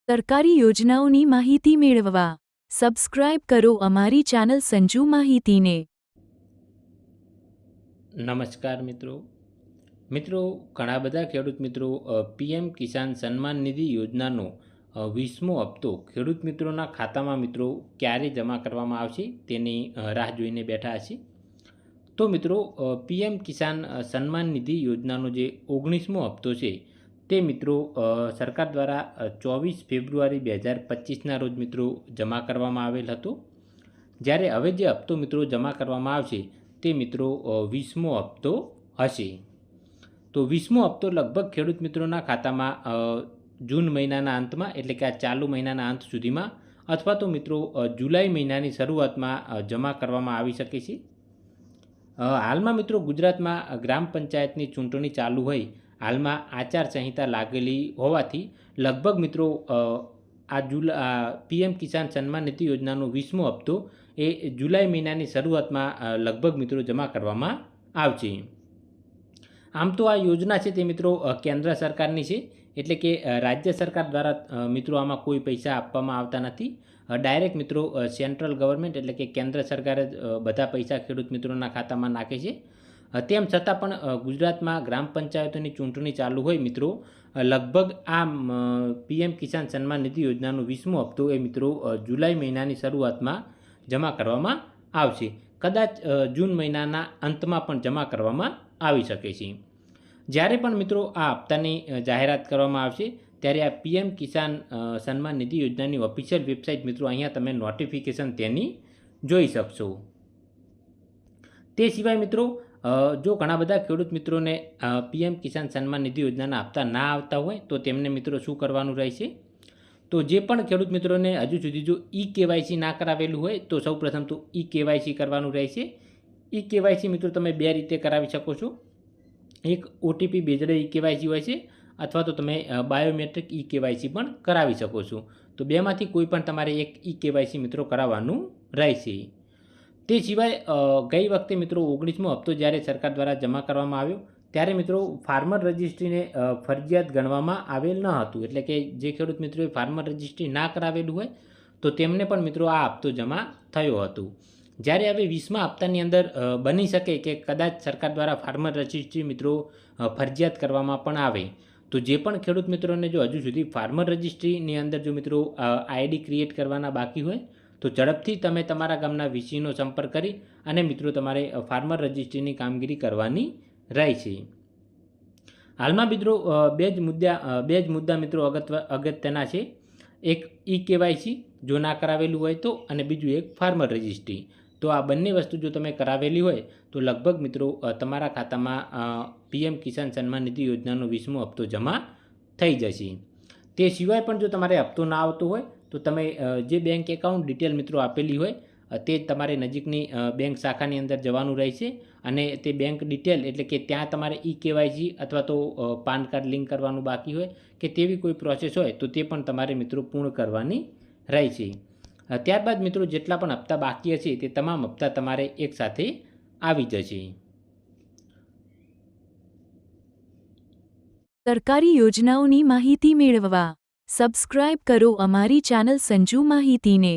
સરકારી યોજનાઓની માહિતી મેળવવા સબસ્ક્રાઇબ કરો અમારી ચેનલ સંજુ માહિતીને। નમસ્કાર મિત્રો ઘણા બધા ખેડૂત મિત્રો પીએમ કિસાન સન્માન નિધિ યોજનાનો 20મો હપ્તો ખેડૂત મિત્રોના ખાતામાં મિત્રો ક્યારે જમા કરવામાં આવશે તેની રાહ જોઈને બેઠા હશે। તો મિત્રો પીએમ કિસાન સન્માન નિધિ યોજનાનો જે 19મો હપ્તો છે તે મિત્રો સરકાર દ્વારા 24 ફેબ્રુઆરી 2025ના રોજ મિત્રો જમા કરવામાં આવેલ હતો। જ્યારે હવે જે હપ્તો મિત્રો જમા કરવામાં આવશે તે મિત્રો 20મો હપ્તો હશે। તો 20મો હપ્તો લગભગ ખેડૂત મિત્રોના ખાતામાં જૂન મહિનાના અંતમાં એટલે કે આ ચાલુ મહિનાના અંત સુધીમાં અથવા તો મિત્રો જુલાઈ મહિનાની શરૂઆતમાં જમા કરવામાં આવી શકે છે। હાલમાં મિત્રો ગુજરાતમાં ગ્રામ પંચાયતની ચૂંટણી ચાલુ હોય, હાલમાં આચારસંહિતા લાગેલી હોવાથી લગભગ મિત્રો પીએમ કિસાન સન્માન નિધિ યોજનાનો 20મો હપ્તો એ જુલાઈ મહિનાની શરૂઆતમાં લગભગ મિત્રો જમા કરવામાં આવશે। આમ તો આ યોજના છે તે મિત્રો કેન્દ્ર સરકારની છે, એટલે કે રાજ્ય સરકાર દ્વારા મિત્રો આમાં કોઈ પૈસા આપવામાં આવતા નથી। ડાયરેક્ટ મિત્રો સેન્ટ્રલ ગવર્મેન્ટ એટલે કે કેન્દ્ર સરકારે બધા પૈસા ખેડૂત મિત્રોના ખાતામાં નાખે છે। તેમ છતાં પણ ગુજરાતમાં ગ્રામ પંચાયતોની ચૂંટણી ચાલુ હોય મિત્રો લગભગ આ પીએમ કિસાન સન્માન નિધિ યોજનાનો 20મો હપ્તો એ મિત્રો જુલાઈ મહિનાની શરૂઆતમાં જમા કરવામાં આવશે, કદાચ જૂન મહિનાના અંતમાં પણ જમા કરવામાં આવી શકે છે। જ્યારે પણ મિત્રો આ હપ્તાની જાહેરાત કરવામાં આવશે ત્યારે આ પીએમ કિસાન સન્માન નિધિ યોજનાની ઓફિશિયલ વેબસાઇટ મિત્રો અહીંયા તમે નોટિફિકેશન તેની જોઈ શકશો। તે સિવાય મિત્રો જો ઘણા બધા ખેડૂત મિત્રોને પીએમ કિસાન સન્માન નિધિ યોજનાના હપ્તા ના આવતા હોય તો તેમને મિત્રો શું કરવાનું રહેશે? તો જે પણ ખેડૂત મિત્રોને હજુ સુધી જો કેવાયસી ના કરાવેલું હોય તો સૌપ્રથમ તો કેવાયસી કરવાનું રહેશે। કેવાયસી મિત્રો તમે બે રીતે કરાવી શકો છો। એક ઓટીપી બેઝડ કેવાયસી હોય છે અથવા તો તમે બાયોમેટ્રિક કેવાયસી પણ કરાવી શકો છો। તો બેમાંથી કોઈ પણ તમારે એક કેવાયસી મિત્રો કરાવવાનું રહેશે। તે સિવાય ગઈ વખતે મિત્રો 19મો હપ્તો જ્યારે સરકાર દ્વારા જમા કરવામાં આવ્યો ત્યારે મિત્રો ફાર્મર રજિસ્ટ્રીને ફરજિયાત ગણવામાં આવેલ ન હતું, એટલે કે જે ખેડૂત મિત્રોએ ફાર્મર રજિસ્ટ્રી ના કરાવેલું હોય તો તેમને પણ મિત્રો આ હપ્તો જમા થયો હતો। જ્યારે હવે 20મા હપ્તાની અંદર બની શકે કે કદાચ સરકાર દ્વારા ફાર્મર રજિસ્ટ્રી મિત્રો ફરજિયાત કરવામાં પણ આવે, તો જે પણ ખેડૂત મિત્રોને જો હજુ સુધી ફાર્મર રજિસ્ટ્રીની અંદર જો મિત્રો આઈડી ક્રિએટ કરવાના બાકી હોય તો ઝડપથી તમે તમારા ગામના વીસીનો સંપર્ક કરી અને મિત્રો તમારે ફાર્મર રજિસ્ટ્રીની કામગીરી કરવાની રહેશે। હાલમાં મિત્રો બે જ મુદ્દા મિત્રો અગત્યના છે। એક કેવાયસી જો ના કરાવેલું હોય તો, અને બીજું એક ફાર્મર રજિસ્ટ્રી। તો આ બંને વસ્તુ જો તમે કરાવેલી હોય તો લગભગ મિત્રો તમારા ખાતામાં પીએમ કિસાન સન્માન નિધિ યોજનાનો 20મો હપ્તો જમા થઈ જશે। તે સિવાય પણ જો તમારે હપ્તો ના આવતો હોય તો તમે જે બેંક એકાઉન્ટ ડિટેલ મિત્રો આપેલી હોય તે તમારે નજીકની બેંક શાખાની અંદર જવાનું રહેશે અને તે બેંક ડિટેલ એટલે કે ત્યાં તમારે કેવાયસી અથવા તો પાન કાર્ડ લિંક કરવાનું બાકી હોય કે તેવી કોઈ પ્રોસેસ હોય તો તે પણ તમારે મિત્રો પૂર્ણ કરવાની રહેશે। ત્યારબાદ મિત્રો જેટલા પણ હપ્તા બાકી હશે તે તમામ હપ્તા તમારે એકસાથે આવી જશે। સરકારી યોજનાઓની માહિતી મેળવવા સબસ્ક્રાઇબ કરો અમારી ચેનલ સંજુ માહિતીને।